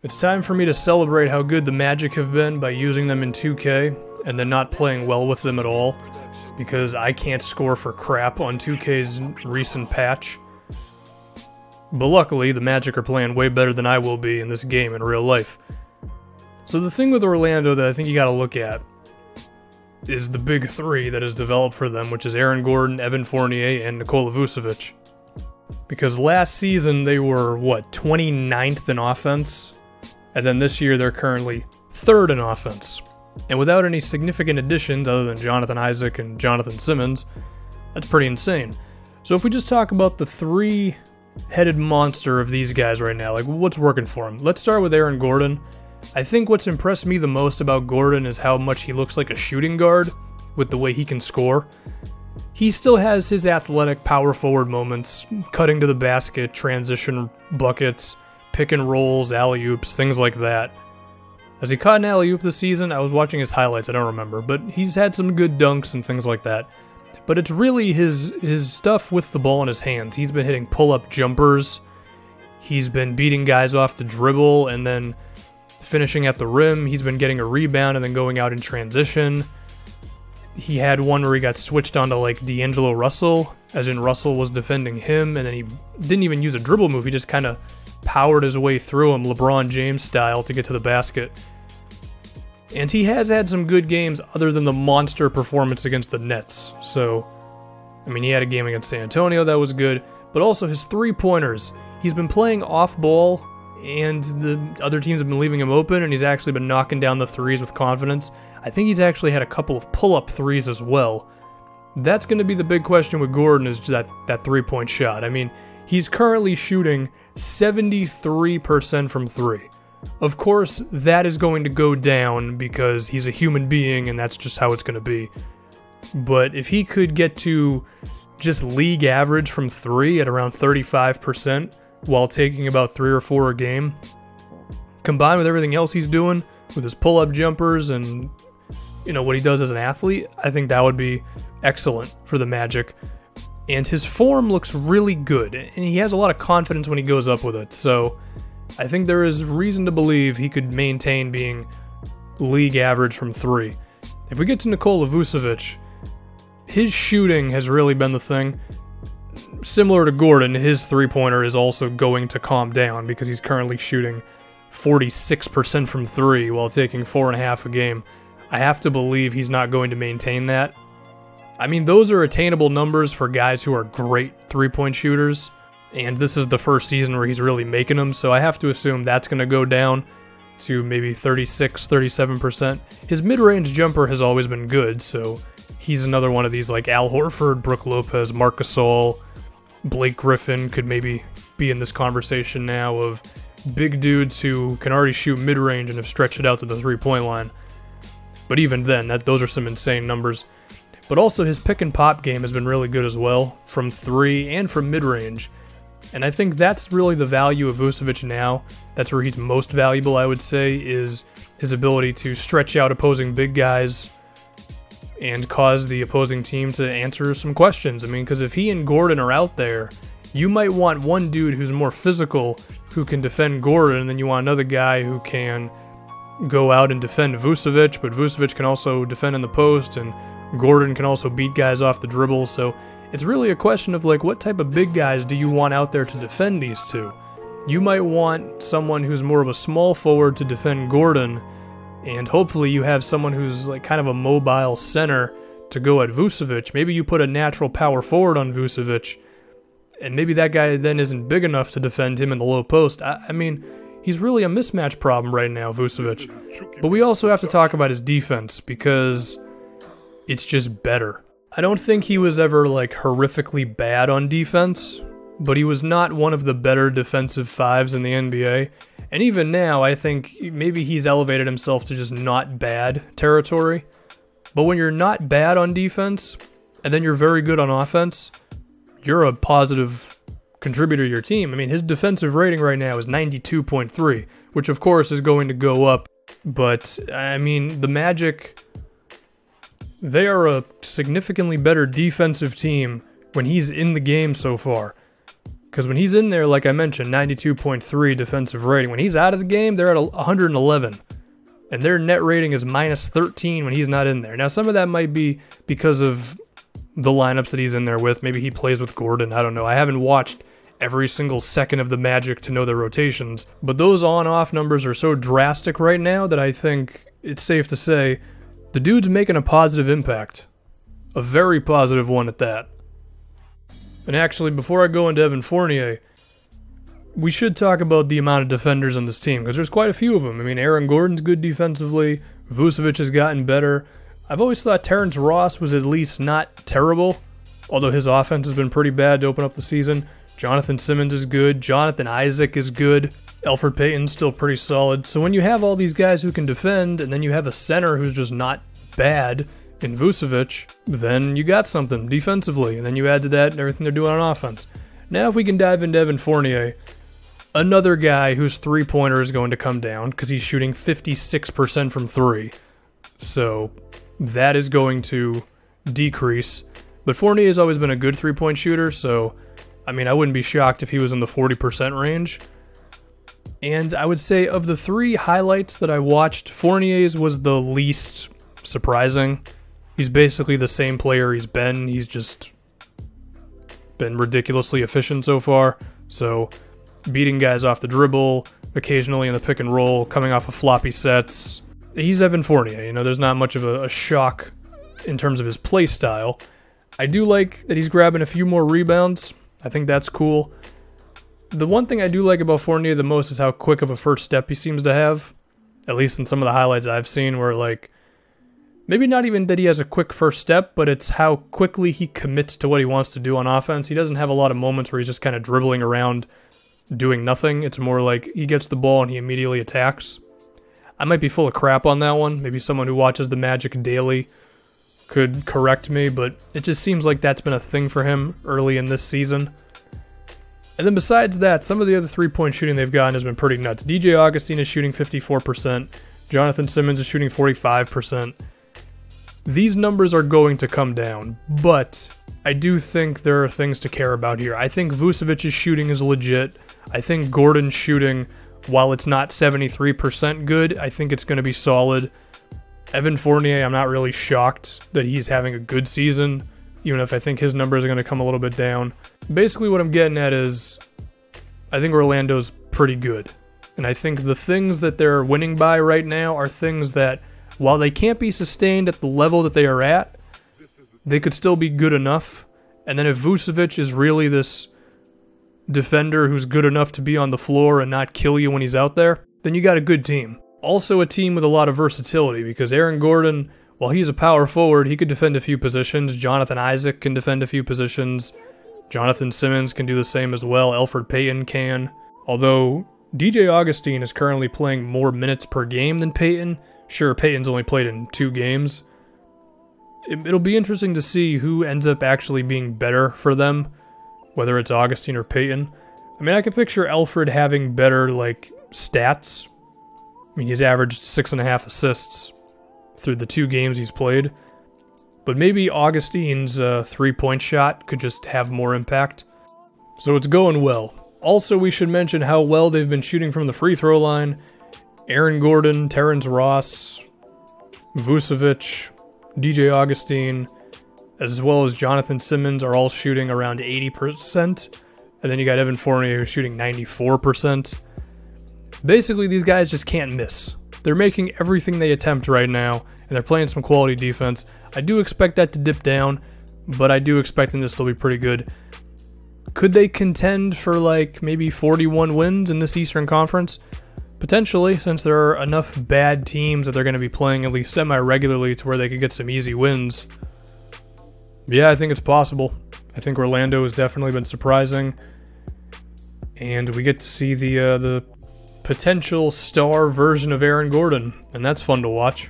It's time for me to celebrate how good the Magic have been by using them in 2K and then not playing well with them at all, because I can't score for crap on 2K's recent patch. But luckily, the Magic are playing way better than I will be in this game in real life. So the thing with Orlando that I think you gotta look at is the big three that is developed for them, which is Aaron Gordon, Evan Fournier, and Nikola Vučević. Because last season they were, 29th in offense? And then this year they're currently 3rd in offense. And without any significant additions other than Jonathan Isaac and Jonathan Simmons, that's pretty insane. So if we just talk about the three-headed monster of these guys right now, like what's working for him? Let's start with Aaron Gordon. I think what's impressed me the most about Gordon is how much he looks like a shooting guard with the way he can score. He still has his athletic power forward moments, cutting to the basket, transition buckets, pick and rolls, alley-oops, things like that. Has he caught an alley-oop this season? I was watching his highlights, I don't remember, but he's had some good dunks and things like that. But it's really his stuff with the ball in his hands. He's been hitting pull-up jumpers, he's been beating guys off the dribble and then finishing at the rim, he's been getting a rebound and then going out in transition. He had one where he got switched onto like D'Angelo Russell, as in Russell was defending him, and then he didn't even use a dribble move, he just kind of powered his way through him, LeBron James style, to get to the basket. And he has had some good games other than the monster performance against the Nets. So, I mean, he had a game against San Antonio that was good, but also his three-pointers. He's been playing off-ball, and the other teams have been leaving him open, and he's actually been knocking down the threes with confidence. I think he's actually had a couple of pull-up threes as well. That's going to be the big question with Gordon, is that three-point shot. I mean, he's currently shooting 73% from three. Of course, that is going to go down because he's a human being and that's just how it's going to be. But if he could get to just league average from three at around 35% while taking about 3 or 4 a game, combined with everything else he's doing with his pull-up jumpers and what he does as an athlete, I think that would be excellent for the Magic. And his form looks really good, and he has a lot of confidence when he goes up with it, so I think there is reason to believe he could maintain being league average from three. If we get to Nikola Vučević, his shooting has really been the thing. Similar to Gordon, his three-pointer is also going to calm down because he's currently shooting 46% from three while taking 4.5 a game. I have to believe he's not going to maintain that. I mean, those are attainable numbers for guys who are great three-point shooters, and this is the first season where he's really making them, so I have to assume that's going to go down to maybe 36, 37%. His mid-range jumper has always been good, so he's another one of these like Al Horford, Brook Lopez, Marc Gasol, Blake Griffin could maybe be in this conversation now of big dudes who can already shoot mid-range and have stretched it out to the three-point line. But even then, those are some insane numbers. But also his pick-and-pop game has been really good as well, from three and from mid-range. And I think that's really the value of Vučević now. That's where he's most valuable, I would say, is his ability to stretch out opposing big guys and cause the opposing team to answer some questions. I mean, because if he and Gordon are out there, you might want one dude who's more physical, who can defend Gordon, and then you want another guy who can go out and defend Vučević, but Vučević can also defend in the post, and Gordon can also beat guys off the dribble, so it's really a question of like what type of big guys do you want out there to defend these two. You might want someone who's more of a small forward to defend Gordon, and hopefully you have someone who's like kind of a mobile center to go at Vučević. Maybe you put a natural power forward on Vučević, and maybe that guy then isn't big enough to defend him in the low post. I mean, he's really a mismatch problem right now, Vučević. But we also have to talk about his defense, because it's just better. I don't think he was ever like horrifically bad on defense, but he was not one of the better defensive fives in the NBA. And even now, I think maybe he's elevated himself to just not bad territory. But when you're not bad on defense, and then you're very good on offense, you're a positive contributor to your team. I mean, his defensive rating right now is 92.3, which of course is going to go up. But, I mean, the Magic, they are a significantly better defensive team when he's in the game so far. Because when he's in there, like I mentioned, 92.3 defensive rating. When he's out of the game, they're at 111. And their net rating is minus 13 when he's not in there. Now, some of that might be because of the lineups that he's in there with. Maybe he plays with Gordon. I don't know. I haven't watched every single second of the Magic to know their rotations. But those on-off numbers are so drastic right now that I think it's safe to say the dude's making a positive impact. A very positive one at that. And actually, before I go into Evan Fournier, we should talk about the amount of defenders on this team, because there's quite a few of them. I mean, Aaron Gordon's good defensively. Vučević has gotten better. I've always thought Terrence Ross was at least not terrible, although his offense has been pretty bad to open up the season. Jonathan Simmons is good. Jonathan Isaac is good. Elfrid Payton's still pretty solid. So when you have all these guys who can defend, and then you have a center who's just not bad in Vučević, then you got something defensively, and then you add to that everything they're doing on offense. Now if we can dive into Evan Fournier, another guy whose three-pointer is going to come down because he's shooting 56% from three. So that is going to decrease. But Fournier has always been a good three-point shooter, so I mean, I wouldn't be shocked if he was in the 40% range. And I would say of the three highlights that I watched, Fournier's was the least surprising. He's basically the same player he's been. He's just been ridiculously efficient so far. So beating guys off the dribble, occasionally in the pick and roll, coming off of floppy sets. He's Evan Fournier. You know, there's not much of a shock in terms of his play style. I do like that he's grabbing a few more rebounds. I think that's cool. The one thing I do like about Fournier the most is how quick of a first step he seems to have. At least in some of the highlights I've seen where, like, maybe not even that he has a quick first step, but it's how quickly he commits to what he wants to do on offense. He doesn't have a lot of moments where he's just kind of dribbling around doing nothing. It's more like he gets the ball and he immediately attacks. I might be full of crap on that one. Maybe someone who watches the Magic daily could correct me, but it just seems like that's been a thing for him early in this season. And then besides that, some of the other three-point shooting they've gotten has been pretty nuts. DJ Augustin is shooting 54%. Jonathan Simmons is shooting 45%. These numbers are going to come down, but I do think there are things to care about here. I think Vučević's shooting is legit. I think Gordon's shooting, while it's not 73% good, I think it's going to be solid. Evan Fournier, I'm not really shocked that he's having a good season, even if I think his numbers are going to come a little bit down. Basically what I'm getting at is, I think Orlando's pretty good. And I think the things that they're winning by right now are things that, while they can't be sustained at the level that they are at, they could still be good enough. And then if Vučević is really this defender who's good enough to be on the floor and not kill you when he's out there, then you got a good team. Also a team with a lot of versatility, because Aaron Gordon, while he's a power forward, he could defend a few positions. Jonathan Isaac can defend a few positions. Jonathan Simmons can do the same as well. Elfrid Payton can. Although DJ Augustin is currently playing more minutes per game than Payton. Sure, Payton's only played in 2 games. It'll be interesting to see who ends up actually being better for them, whether it's Augustin or Payton. I mean, I can picture Elfrid having better, like, stats. I mean, he's averaged 6.5 assists through the 2 games he's played. But maybe Augustin's three-point shot could just have more impact. So it's going well. Also, we should mention how well they've been shooting from the free throw line. Aaron Gordon, Terrence Ross, Vučević, DJ Augustin, as well as Jonathan Simmons are all shooting around 80%. And then you got Evan Fournier who's shooting 94%. Basically, these guys just can't miss. They're making everything they attempt right now, and they're playing some quality defense. I do expect that to dip down, but I do expect them to still be pretty good. Could they contend for like maybe 41 wins in this Eastern Conference? Potentially, since there are enough bad teams that they're going to be playing at least semi-regularly to where they could get some easy wins. Yeah, I think it's possible. I think Orlando has definitely been surprising. And we get to see the potential star version of Aaron Gordon, and that's fun to watch.